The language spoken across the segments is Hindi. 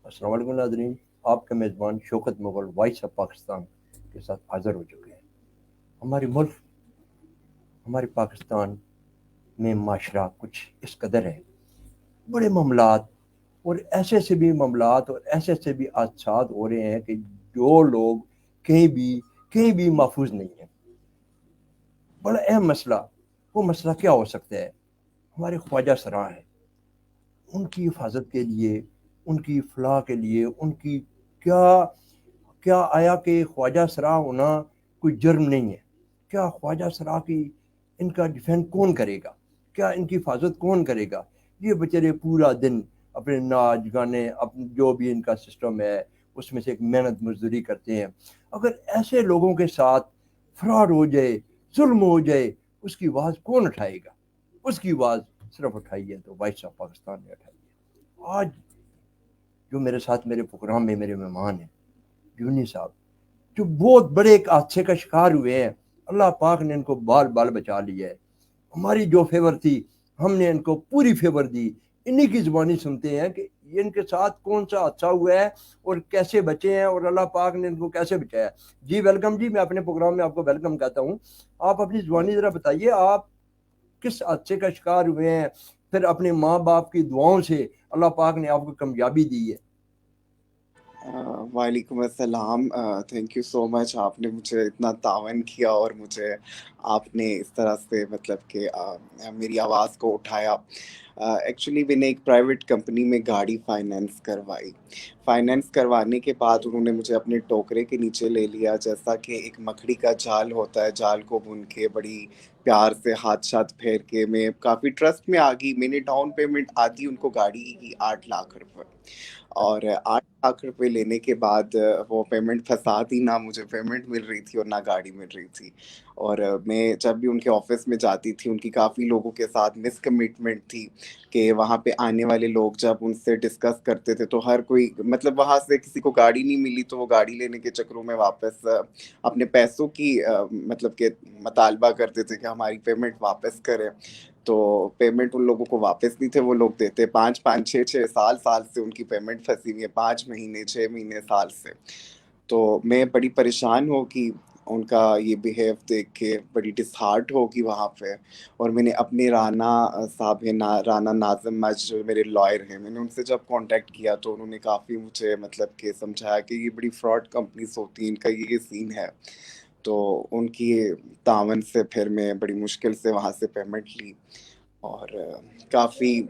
अस्सलाम वालेकुम नाज़रीन, आपके मेज़बान शौकत मुग़ल वॉइस ऑफ पाकिस्तान के साथ हाज़िर हो चुके हैं। हमारे मुल्क, हमारे पाकिस्तान में माशरा कुछ इस कदर है, बड़े मामलात और ऐसे भी मामलात और ऐसे भी हादसात हो रहे हैं कि जो लोग कहीं भी कहीं भी महफूज नहीं है। बड़ा अहम मसला, वो मसला क्या हो सकता है? हमारे ख्वाजा सरा हैं, उनकी हिफाजत के लिए, उनकी फलाह के लिए, उनकी क्या क्या आया कि ख्वाजा सरा होना कोई जुर्म नहीं है? क्या ख्वाजा सरा की इनका डिफेंड कौन करेगा? क्या इनकी हिफाजत कौन करेगा? ये बेचारे पूरा दिन अपने नाच गाने, अपने जो भी इनका सिस्टम है उसमें से एक मेहनत मजदूरी करते हैं। अगर ऐसे लोगों के साथ फ्रॉड हो जाए, जुल्म हो जाए, उसकी आवाज़ कौन उठाएगा? उसकी आवाज़ सिर्फ उठाई है तो वॉइस ऑफ पाकिस्तान ने उठाई है। आज जो मेरे साथ मेरे प्रोग्राम में मेरे मेहमान हैं, यूनी साहब, जो बहुत बड़े एक हादसे का शिकार हुए हैं, अल्लाह पाक ने इनको बाल बाल बचा लिया है। हमारी जो फेवर थी, हमने इनको पूरी फेवर दी। इन्हीं की जुबानी सुनते हैं कि इनके साथ कौन सा हादसा हुआ है और कैसे बचे हैं और अल्लाह पाक ने इनको कैसे बचाया। जी वेलकम जी, मैं अपने प्रोग्राम में आपको वेलकम कहता हूँ। आप अपनी जुबानी ज़रा बताइए, आप किस हादसे का शिकार हुए हैं, फिर अपने माँ बाप की दुआओं से अल्लाह पाक ने आपको कामयाबी दी है। वालेकुम अस्सलाम। थैंक यू सो मच, आपने मुझे इतना तावन किया और मुझे आपने इस तरह से मतलब कि मेरी आवाज़ को उठाया। एक्चुअली मैंने एक प्राइवेट कंपनी में गाड़ी फाइनेंस करवाई। फाइनेंस करवाने के बाद उन्होंने मुझे अपने टोकरे के नीचे ले लिया, जैसा कि एक मकड़ी का जाल होता है, जाल को बुन के बड़ी प्यार से हाथ-साथ फेर के मैं काफ़ी ट्रस्ट में आ गई। मैंने डाउन पेमेंट आधी उनको गाड़ी की 8 लाख रुपए, और 8 लाख रुपए लेने के बाद वो पेमेंट फँसा दी, ना मुझे पेमेंट मिल रही थी और ना गाड़ी मिल रही थी। और मैं जब भी उनके ऑफ़िस में जाती थी, उनकी काफ़ी लोगों के साथ मिसकमिटमेंट थी कि वहाँ पे आने वाले लोग जब उनसे डिस्कस करते थे, तो हर कोई मतलब वहाँ से किसी को गाड़ी नहीं मिली, तो वो गाड़ी लेने के चक्करों में वापस अपने पैसों की मतलब के मुतालबा करते थे कि हमारी पेमेंट वापस करें। तो पेमेंट उन लोगों को वापस नहीं थे वो लोग देते। 5-5, 6-6 साल से उनकी पेमेंट फँसी हुई है, 5 महीने, 6 महीने, साल से। तो मैं बड़ी परेशान हो कि उनका ये बिहेव देख के बड़ी डिसहार्ट होगी वहाँ पे। और मैंने अपने राना साहब हैं ना, राना नाज़िम मज जो मेरे लॉयर हैं, मैंने उनसे जब कॉन्टैक्ट किया तो उन्होंने काफ़ी मुझे मतलब कि समझाया कि ये बड़ी फ्रॉड कंपनीज़ होती हैं, इनका ये सीन है। तो उनकी तावन से फिर मैं बड़ी मुश्किल से वहाँ से पेमेंट ली, और काफ़ी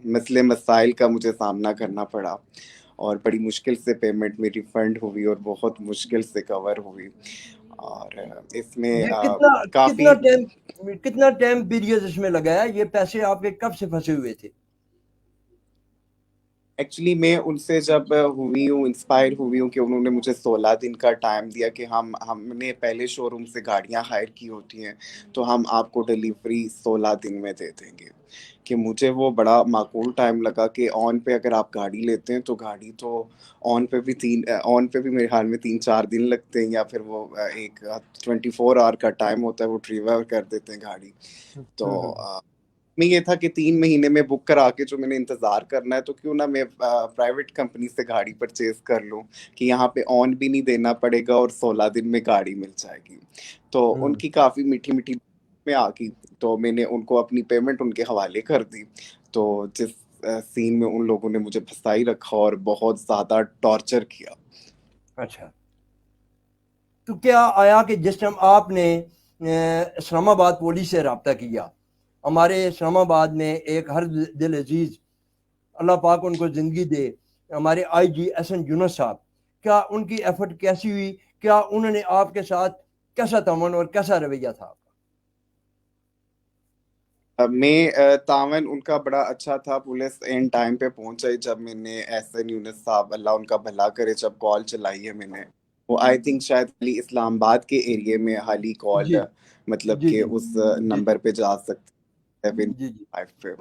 मसले मसाइल का मुझे सामना करना पड़ा, और बड़ी मुश्किल से पेमेंट मेरी फंड हुई और बहुत मुश्किल से कवर हुई। और इसमें ये कितना काफ़ी कितना टाइम पीरियड इसमें लगा है? ये पैसे आपके कब से फंसे हुए थे? एक्चुअली मैं उनसे जब हुई हूँ, इंस्पायर हुई हूँ कि उन्होंने मुझे 16 दिन का टाइम दिया कि हमने पहले शोरूम से गाड़ियाँ हायर की होती हैं, तो हम आपको डिलीवरी 16 दिन में दे देंगे। कि मुझे वो बड़ा माकूल टाइम लगा कि ऑन पे अगर आप गाड़ी लेते हैं तो गाड़ी तो ऑन पे भी मेरे ख्याल में 3-4 दिन लगते हैं, या फिर वो एक 24 आवर का टाइम होता है, वो डिलीवर कर देते हैं गाड़ी। तो में ये था कि 3 महीने में बुक करा के जो मैंने इंतज़ार करना है, तो क्यों ना मैं प्राइवेट कंपनी से गाड़ी परचेज़ कर लूँ, कि यहाँ पे ऑन भी नहीं देना पड़ेगा और 16 दिन में गाड़ी मिल जाएगी। तो हम्म। उनकी काफ़ी मीठी-मीठी में आ गई, तो मैंने उनको अपनी पेमेंट उनके हवाले कर दी। तो जिस सीन में उन लोगों ने मुझे फँसा ही रखा और बहुत ज़्यादा टॉर्चर किया। अच्छा, तो क्या आया कि जिस टाइम आपने इस्लामाबाद पुलिस से रब्ता किया, हमारे इस्लामाबाद में एक हर दिल अजीज, अल्लाह पाक उनको ज़िंदगी दे, हमारे आईजी एहसन यूनुस साहब, क्या उनकी एफर्ट कैसी हुई? क्या उन्होंने आपके साथ कैसा तामन और कैसा रवैया था? तावन उनका बड़ा अच्छा था, पुलिस एन टाइम पे पहुंच गई जब मैंने एहसन यूनुस साहब, अल्लाह उनका भला करे, जब कॉल चलाई है मैंने, वो आई थिंक शायद हाली इस्लामाबाद के एरिया में हाली कॉल जी मतलब जी कि जी उस जी नंबर पे जा सकते हैं जी जी। 7 पे।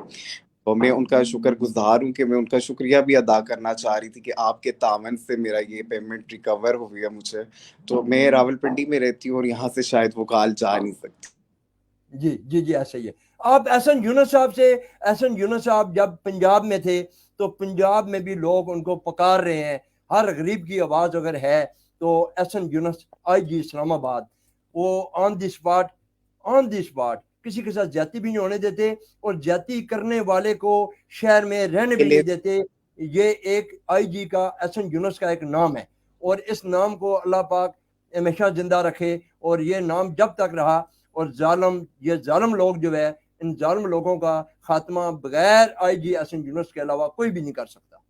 तो मैं उनका शुक्रगुजार हूँ कि मैं उनका शुक्रिया भी अदा करना चाह रही थी कि आपके तावन से मेरा ये पेमेंट रिकवर हुई है मुझे। तो मैं रावलपिंडी में रहती हूँ और यहाँ से शायद वो कॉल जा नहीं सकती। जी, जी, जी, ऐसा ही है। आप एहसन यूनुस साहब जब पंजाब में थे तो पंजाब में भी लोग उनको पुकार रहे हैं, हर गरीब की आवाज़ अगर है तो एहसन यूनुस आईजी इस्लामाबाद, वो ऑन द स्पॉट किसी के साथ ज्यादती भी नहीं होने देते और ज्यादती करने वाले को शहर में रहने के भी लिए नहीं देते। ये एक आईजी का एहसन यूनुस का एक नाम है और इस नाम को अल्लाह पाक हमेशा जिंदा रखे और ये नाम जब तक रहा और ये जालिम लोग जो है, इन जालिम लोगों का खात्मा बगैर आईजी एहसन यूनुस के अलावा कोई भी नहीं कर सकता।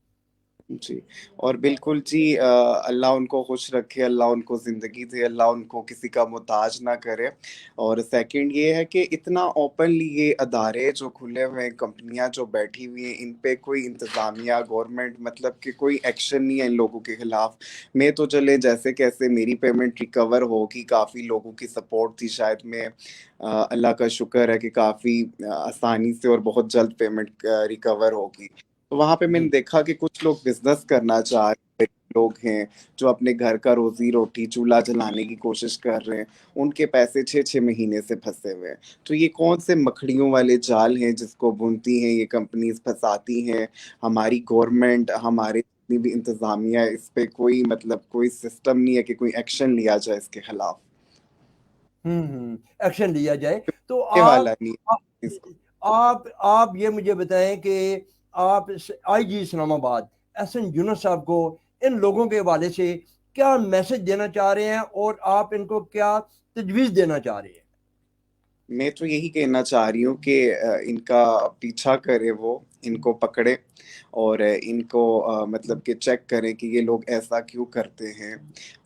जी, और बिल्कुल जी, अल्लाह उनको खुश रखे, अल्लाह उनको ज़िंदगी दे, अल्लाह उनको किसी का मोहताज ना करे। और सेकंड ये है कि इतना ओपनली ये अदारे जो खुले हुए हैं, कंपनियाँ जो बैठी हुई हैं, इन पे कोई इंतज़ामिया, गवर्नमेंट मतलब कि कोई एक्शन नहीं है इन लोगों के खिलाफ। मैं तो चले जैसे-कैसे मेरी पेमेंट रिकवर होगी, काफ़ी लोगों की सपोर्ट थी, शायद मैं अल्लाह का शुक्र है कि काफ़ी आसानी से और बहुत जल्द पेमेंट रिकवर होगी। तो वहाँ पे मैंने जी। देखा कि कुछ लोग बिज़नेस करना चाह रहे लोग हैं, जो अपने घर का रोज़ी-रोटी, चूल्हा जलाने की कोशिश कर रहे हैं, उनके पैसे 6-6 महीने से फँसे हुए हैं। तो ये कौन से मकड़ियों वाले जाल हैं जिसको बुनती हैं ये कंपनीज़, फँसाती हैं हमारी गवर्नमेंट, हमारे जितनी भी इंतज़ामिया है, इस पे कोई मतलब कोई सिस्टम नहीं है कि कोई एक्शन लिया जाए इसके खिलाफ। एक्शन लिया जाए। तो ये वाला नहीं आ, है इसको। आप ये मुझे बताएं कि आप आईजी इस्लामाबाद एहसन यूनुस साहब को इन लोगों के हवाले से क्या मैसेज देना चाह रहे हैं और आप इनको क्या तजवीज़ देना चाह रहे हैं? मैं तो यही कहना चाह रही हूँ कि इनका पीछा करे वो, इनको पकड़े और इनको मतलब कि चेक करें कि ये लोग ऐसा क्यों करते हैं।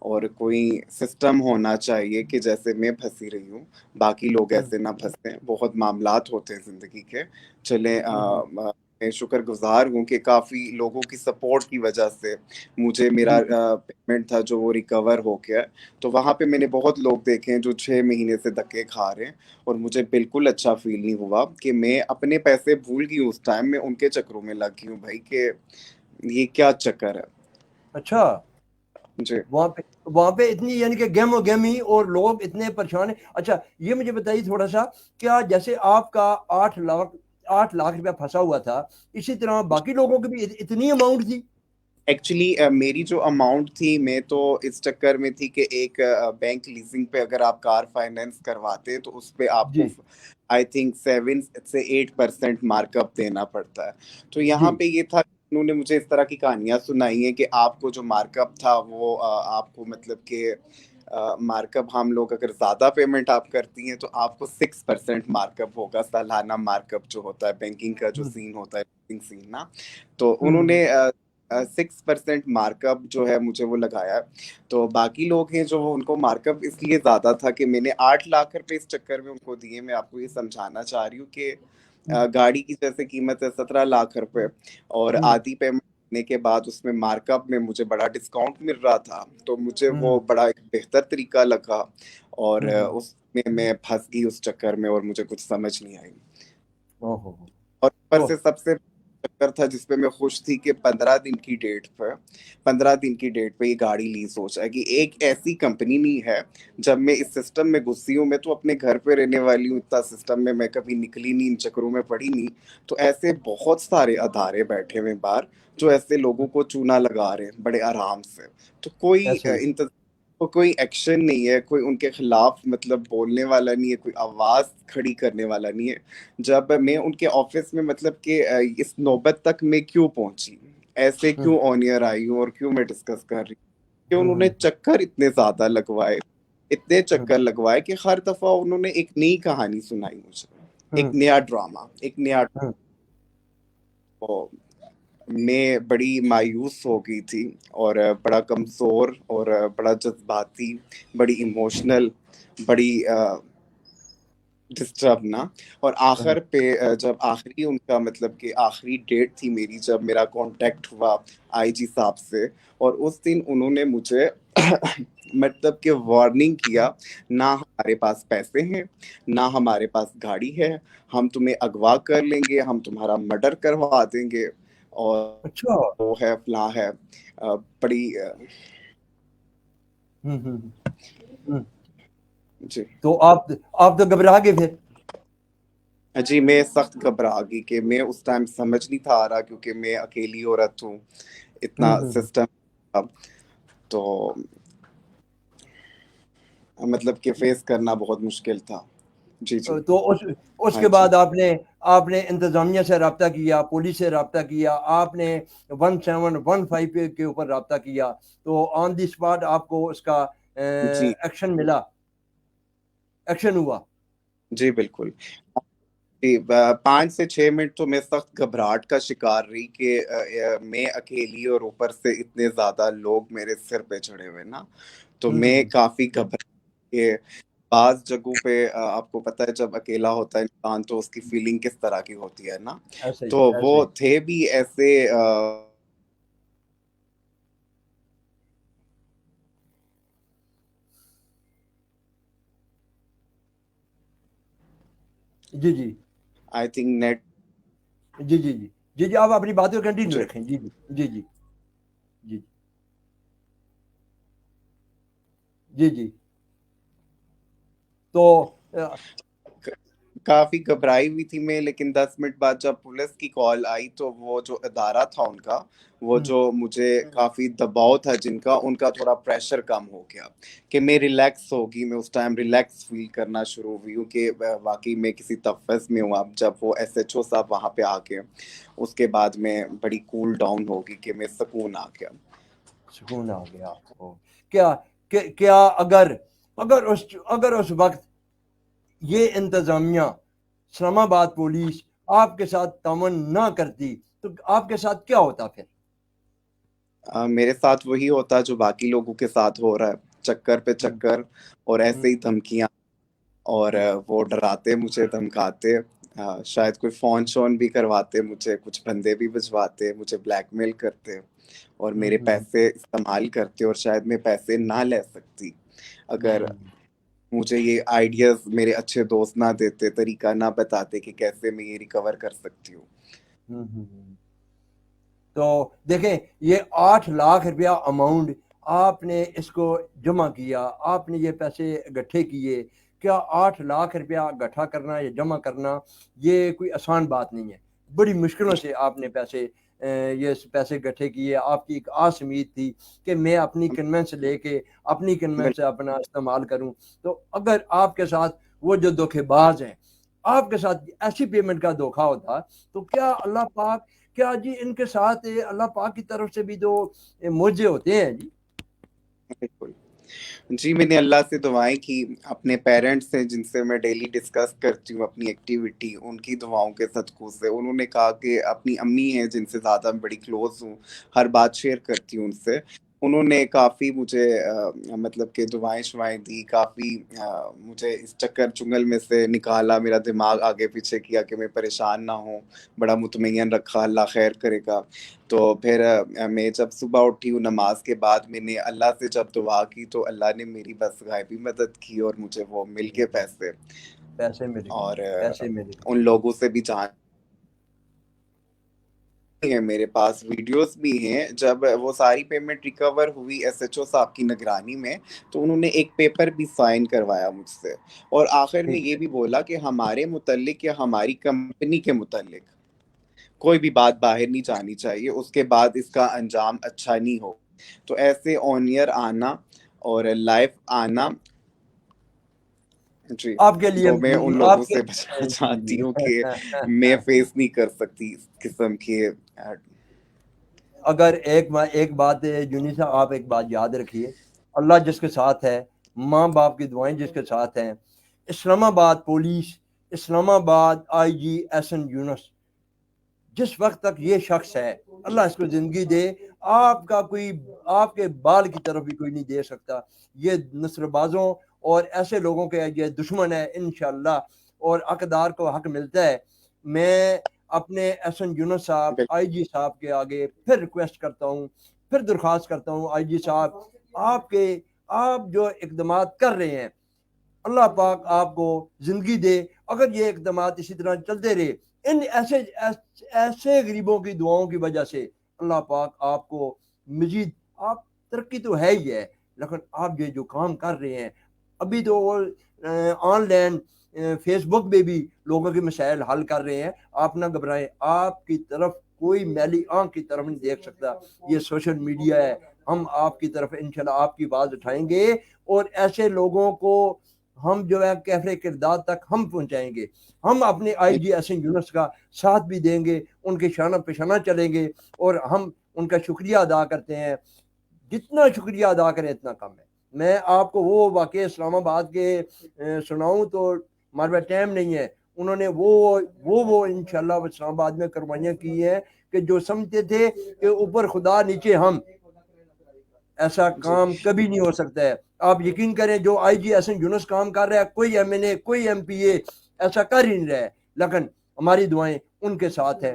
और कोई सिस्टम होना चाहिए कि जैसे मैं फँसी रही हूँ, बाकी लोग हम्म, ऐसे ना फँसें। बहुत मामलात होते हैं ज़िंदगी के। चलें हम्म, मैं शुक्रगुज़ार हूँ कि काफ़ी लोगों की सपोर्ट की वजह से मुझे मेरा जी। पेमेंट था जो वो रिकवर हो गया। तो वहाँ पे मैंने बहुत लोग देखे हैं जो 6 महीने से धक्के खा रहे हैं। और मुझे बिल्कुल अच्छा फ़ील नहीं हुआ कि मैं अपने पैसे भूल गई हूँ उस टाइम, मैं उनके चक्करों में लग गई हूँ भाई कि ये क्या चक्कर है। अच्छा, जी। वहाँ पे इतनी यानी कि गहमो गहमी और लोग इतने परेशान हैं। अच्छा, ये मुझे बताइए थोड़ा सा, क्या जैसे आपका 8 लाख रुपया फंसा हुआ था, इसी तरह बाकी लोगों की भी इतनी अमाउंट थी? एक्चुअली मेरी जो अमाउंट थी, मैं तो इस चक्कर में थी कि एक बैंक लीजिंग पे अगर आप कार फाइनेंस करवाते हैं तो उस पे आपको जी। आई थिंक 7 से 8% मार्कअप देना पड़ता है। तो जी। यहाँ पे ये था, उन्होंने मुझे इस तरह की कहानियाँ सुनाई हैं कि आपको जो मार्कअप था वो आपको मतलब कि मार्कअप हम लोग अगर ज़्यादा पेमेंट आप करती हैं तो आपको 6% मार्कअप होगा, सालाना मार्कअप जो होता है बैंकिंग का जो हम्म, सीन होता है, बैंकिंग सीन ना। तो हम्म, उन्होंने 6% मार्कअप जो है मुझे वो लगाया। तो बाकी लोग हैं जो उनको मार्कअप इसलिए ज़्यादा था कि मैंने 8 लाख रुपए इस चक्कर में उनको दिए। मैं आपको ये समझाना चाह रही हूँ कि हम्म, गाड़ी की जैसे कीमत है 17 लाख रुपए, और हम्म, आधी पेमेंट करने के बाद उसमें मार्कअप में मुझे बड़ा डिस्काउंट मिल रहा था, तो मुझे वो हम्म, बड़ा एक बेहतर तरीका लगा। और हम्म, उसमें मैं फंस गई उस चक्कर में और मुझे कुछ समझ नहीं आई। ओहो। और ऊपर तो से सबसे चक्कर था जिसपे मैं खुश थी कि 15 दिन की डेट पे ये गाड़ी ली। सोचा कि एक ऐसी कंपनी नहीं है, जब मैं इस सिस्टम में घुसी हूँ, मैं तो अपने घर पे रहने वाली हूँ, इतना सिस्टम में मैं कभी निकली नहीं, इन चक्करों में पड़ी नहीं। तो ऐसे बहुत सारे अदारे बैठे हुए बाहर जो ऐसे लोगों को चूना लगा रहे हैं बड़े आराम से। तो कोई ऐसे ही। तो कोई एक्शन नहीं है, कोई उनके खिलाफ मतलब बोलने वाला नहीं है, कोई आवाज खड़ी करने वाला नहीं है। जब मैं उनके ऑफिस में मतलब कि इस नौबत तक मैं क्यों पहुंची, ऐसे हम्म, क्यों ऑन ईयर आई हूँ और क्यों मैं डिस्कस कर रही हूँ कि उन्होंने हम्म, चक्कर इतने ज्यादा लगवाए, इतने हम्म, चक्कर लगवाए कि हर दफा उन्होंने एक नई कहानी सुनाई मुझे, एक हम्म, नया ड्रामा, एक नया। हम्म, तो मैं बड़ी मायूस हो गई थी और बड़ा कमजोर और बड़ा जज्बाती, बड़ी इमोशनल, बड़ी डिस्टर्ब ना। और हम्म, आखिर पे जब आखिरी उनका मतलब कि आखिरी डेट थी मेरी, जब मेरा कांटेक्ट हुआ आईजी साहब से, और उस दिन उन्होंने मुझे मतलब कि वार्निंग किया, ना हमारे पास पैसे हैं, ना हमारे पास गाड़ी है, हम तुम्हें अगवा कर लेंगे, हम तुम्हारा मर्डर करवा देंगे, और अच्छा। वो है फलां है। बड़ी हम्म, हम्म। जी। तो आप तो घबरा गए फिर? जी, मैं सख्त घबरा गई कि मैं उस टाइम समझ नहीं था आ रहा, क्योंकि मैं अकेली औरत हूँ, इतना हम्म। सिस्टम। तो मतलब कि फेस करना बहुत मुश्किल था। जी, जी। तो हाँ उसके जी। बाद आपने आपने इंतजामिया से रब्ता किया, पुलिस से रब्ता किया, आपने 1715 के ऊपर रब्ता किया, तो ऑन द स्पॉट आपको उसका जी, एक्शन मिला, एक्शन हुआ। जी, बिल्कुल। जी, 5 से 6 मिनट तो मैं सख्त घबराहट का शिकार रही कि मैं अकेली और ऊपर से इतने ज़्यादा लोग मेरे सिर पे चढ़े हुए ना, तो मैं हम्म। काफ़ी घबरा के बाज़ जगहों पे आपको पता है जब अकेला होता है इंसान तो उसकी फीलिंग किस तरह की होती है ना, ऐसे ही तो ऐसे वो ही। थे भी ऐसे जी जी आई थिंक नेट जी जी जी जी जी, आप अपनी बातें कंटिन्यू मुझे रखें। जी जी जी जी जी जी जी। तो अ, काफ़ी घबराई हुई थी मैं, लेकिन 10 मिनट बाद जब पुलिस की कॉल आई तो वो जो अदारा था उनका, वो हम्म, जो मुझे काफ़ी दबाव था जिनका, उनका थोड़ा प्रेशर कम हो गया कि मैं रिलैक्स होगी। मैं उस टाइम रिलैक्स फील करना शुरू हुई हूँ कि वाकई मैं किसी तफस में हूँ। अब जब वो एसएचओ साहब वहाँ पे आके, उसके बाद में बड़ी कूल डाउन होगी कि मैं सुकून आ गया। सुकून आ गया आपको। क्या क्या अगर अगर उस वक्त ये इंतजामिया, इस्लामाबाद पुलिस आपके साथ तावन ना करती, तो आपके साथ क्या होता फिर? मेरे साथ वही होता जो बाकी लोगों के साथ हो रहा है, चक्कर पे हम्म, चक्कर, और ऐसे ही हम्म, धमकियाँ, और हम्म, वो डराते मुझे, धमकाते, शायद कोई फ़ोन शोन भी करवाते मुझे, कुछ बंदे भी भिजवाते, मुझे ब्लैकमेल करते और हम्म, मेरे पैसे इस्तेमाल करते, और शायद मैं पैसे ना ले सकती अगर हम्म, मुझे ये आइडियाज़ मेरे अच्छे दोस्त ना देते, तरीका ना बताते कि कैसे मैं ये रिकवर कर सकती हूँ। तो देखें, ये 8 लाख रुपया अमाउंट आपने इसको जमा किया, आपने ये पैसे इकट्ठे किए। क्या 8 लाख रुपया इकट्ठा करना या जमा करना ये कोई आसान बात नहीं है। बड़ी मुश्किलों से आपने पैसे ये पैसे इकट्ठे किए। आपकी एक आस उम्मीद थी कि मैं अपनी कन्वेंस लेके अपनी बिल कन्वेंस अपना इस्तेमाल करूं। तो अगर आपके साथ वो जो धोखेबाज हैं, आपके साथ ऐसी पेमेंट का धोखा होता, तो क्या अल्लाह पाक, क्या जी इनके साथ अल्लाह पाक की तरफ से भी जो मुआवजे होते हैं जी? बिल्कुल। जी, मैंने अल्लाह से दुआएँ की, अपने पेरेंट्स से जिनसे मैं डेली डिस्कस करती हूँ अपनी एक्टिविटी, उनकी दुआओं के सदक़ों से। उन्होंने कहा कि अपनी अम्मी हैं जिनसे ज़्यादा मैं बड़ी क्लोज़ हूँ, हर बात शेयर करती हूँ उनसे। उन्होंने काफ़ी मुझे मतलब कि दुआएँ-शुआएँ दी, काफ़ी मुझे इस चक्कर-चुंगल में से निकाला, मेरा दिमाग आगे-पीछे किया कि मैं परेशान ना हूँ, बड़ा मुतमय्यन रखा, अल्लाह खैर करेगा। तो फिर मैं जब सुबह उठी हूँ नमाज़ के बाद, मैंने अल्लाह से जब दुआ की तो अल्लाह ने मेरी बस गायबी मदद की और मुझे वो मिल गए पैसे। पैसे मिल और गए, पैसे मिल गए। उन लोगों से भी जान है मेरे पास, वीडियोस भी हैं। जब वो सारी पेमेंट रिकवर हुई एसएचओ साहब की निगरानी में, तो उन्होंने एक पेपर भी साइन करवाया मुझसे, और आखिर में ठीक ये है। भी बोला कि हमारे मुतल्लिक या हमारी कंपनी के मुतल्लिक कोई भी बात बाहर नहीं जानी चाहिए, उसके बाद इसका अंजाम अच्छा नहीं हो। तो ऐसे ऑन ईयर आना और लाइव आना, जी, आपके लिए तो मैं उन लोगों आपके से बचना जी चाहती जी हूँ कि मैं फेस नहीं कर सकती इस किस्म के अगर एक बात यूनी साहब, आप एक बात याद रखिए, अल्लाह जिसके साथ है, माँ बाप की दुआएं जिसके साथ हैं, इस्लामाबाद पुलिस, इस्लामाबाद आईजी एहसन यूनुस, जिस वक्त तक ये शख्स है, अल्लाह इसको ज़िंदगी दे, आपका कोई आपके बाल की तरफ भी कोई नहीं दे सकता। ये नस्लबाज़ों और ऐसे लोगों के ये दुश्मन है इंशाअल्लाह, और हकदार को हक मिलता है। मैं अपने एहसन यूनुस साहब, आईजी साहब के आगे फिर रिक्वेस्ट करता हूँ, फिर दरख्वास्त करता हूँ, आईजी साहब, आपके आप जो इक़दामात कर रहे हैं, अल्लाह पाक आपको ज़िंदगी दे। अगर ये इक़दामात इसी तरह चलते रहे, इन ऐसे गरीबों की दुआओं की वजह से अल्लाह पाक आपको मज़ीद, आप तरक्की तो है ही है, लेकिन आप ये जो काम कर रहे हैं, अभी तो वो ऑनलाइन फेसबुक पे भी लोगों के मसाइल हल कर रहे हैं। आप ना घबराएं, आपकी तरफ कोई मैली आंख की तरफ नहीं देख सकता। ये सोशल मीडिया है, हम आपकी तरफ इंशाल्लाह आपकी आवाज़ उठाएंगे और ऐसे लोगों को हम जो है कहरे किरदार तक हम पहुंचाएंगे। हम अपने आईजी एहसन यूनुस का साथ भी देंगे, उनके शाना पेशाना चलेंगे और हम उनका शुक्रिया अदा करते हैं। जितना शुक्रिया अदा करें इतना कम है। मैं आपको वो वाक़या इस्लामाबाद के सुनाऊं तो हमारे पास टाइम नहीं है। उन्होंने वो इंशाल्लाह इस्लामाबाद में कुर्बानियाँ की हैं कि जो समझते थे कि ऊपर खुदा नीचे हम, ऐसा जी। काम कभी नहीं हो सकता है। आप यकीन करें जो आईजी एहसन यूनुस काम कर रहा है, कोई एमएनए कोई एमपीए ऐसा कर ही नहीं रहा है, लेकिन हमारी दुआएं उनके साथ है।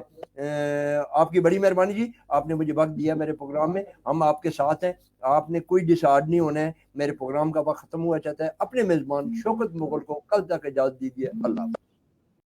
आपकी बड़ी मेहरबानी जी, आपने मुझे वक्त दिया मेरे प्रोग्राम में, हम आपके साथ हैं। आपने कोई डिसाइड नहीं होना है। मेरे प्रोग्राम का वक्त खत्म हुआ चाहता है। अपने मेजबान शौकत मुगल को कल तक इजाजत दीजिए। अल्लाह।